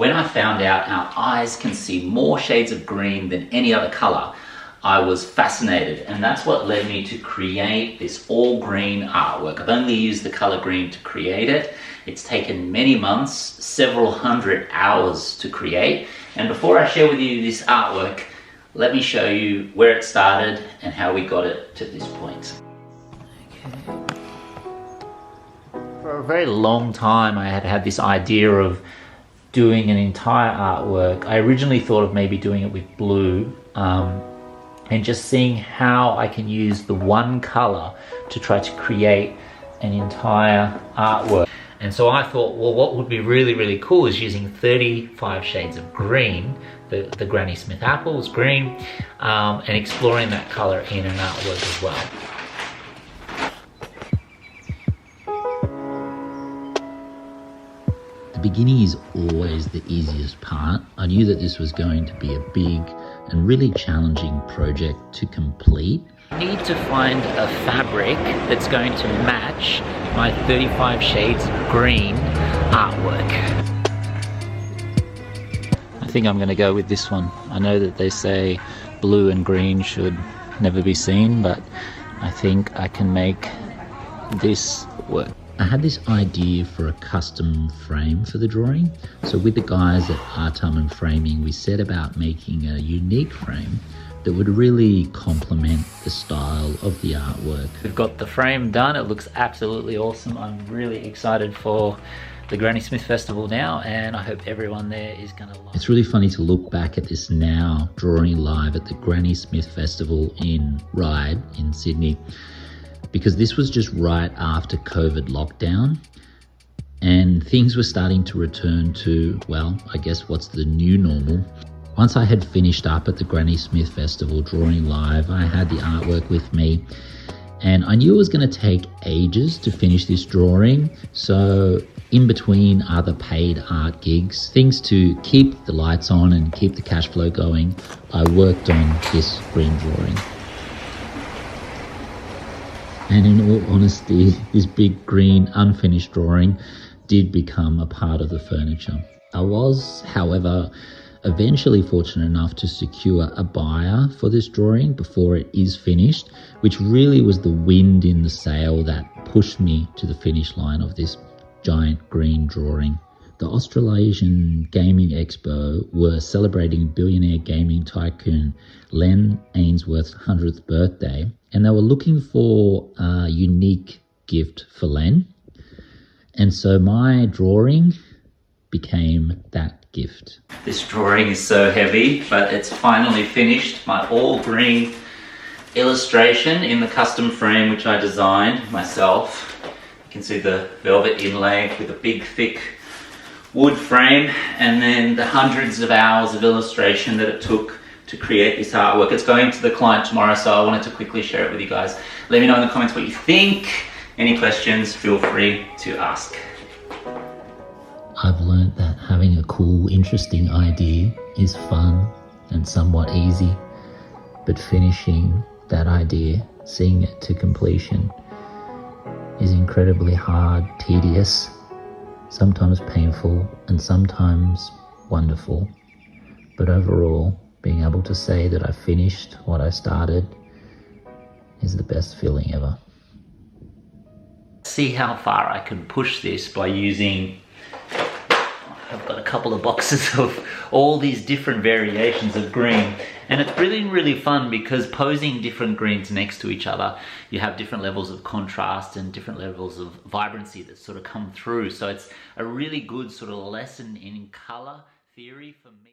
when I found out our eyes can see more shades of green than any other color, I was fascinated, and that's what led me to create this all green artwork. I've only used the color green to create it. It's taken many months, several hundred hours to create. And before I share with you this artwork, let me show you where it started and how we got it to this point. Okay. For a very long time, I had this idea of doing an entire artwork. I originally thought of maybe doing it with blue, and just seeing how I can use the one color to try to create an entire artwork. And so I thought, well, what would be really, really cool is using 35 shades of green, the Granny Smith apples green, and exploring that color in an artwork as well. The beginning is always the easiest part. I knew that this was going to be a big and really challenging project to complete. I need to find a fabric that's going to match my 35 shades of green artwork. I think I'm going to go with this one. I know that they say blue and green should never be seen, but I think I can make this work. I had this idea for a custom frame for the drawing. So with the guys at Artum and Framing, we set about making a unique frame that would really complement the style of the artwork. We've got the frame done. It looks absolutely awesome. I'm really excited for the Granny Smith Festival now, and I hope everyone there is going to love it. It's really funny to look back at this now, drawing live at the Granny Smith Festival in Ryde in Sydney, because this was just right after COVID lockdown and things were starting to return to, well, I guess what's the new normal. Once I had finished up at the Granny Smith Festival drawing live, I had the artwork with me, and I knew it was going to take ages to finish this drawing. So in between other paid art gigs, things to keep the lights on and keep the cash flow going, I worked on this green drawing. And in all honesty, this big green unfinished drawing did become a part of the furniture. I was, however, eventually fortunate enough to secure a buyer for this drawing before it is finished, which really was the wind in the sail that pushed me to the finish line of this giant green drawing. The Australasian Gaming Expo were celebrating billionaire gaming tycoon Len Ainsworth's 100th birthday, and they were looking for a unique gift for Len. And so my drawing became that gift. This drawing is so heavy, but it's finally finished. My all green illustration in the custom frame which I designed myself. You can see the velvet inlay with a big thick wood frame, and then the hundreds of hours of illustration that it took to create this artwork. It's going to the client tomorrow, so I wanted to quickly share it with you guys. Let me know in the comments what you think. Any questions, feel free to ask. I've learned that having a cool, interesting idea is fun and somewhat easy, but finishing that idea, seeing it to completion, is incredibly hard, tedious, sometimes painful, and sometimes wonderful. But overall, being able to say that I finished what I started is the best feeling ever. See how far I can push this by using, I've got a couple of boxes of all these different variations of green, and it's really, really fun because posing different greens next to each other, you have different levels of contrast and different levels of vibrancy that sort of come through. So it's a really good sort of lesson in color theory for me.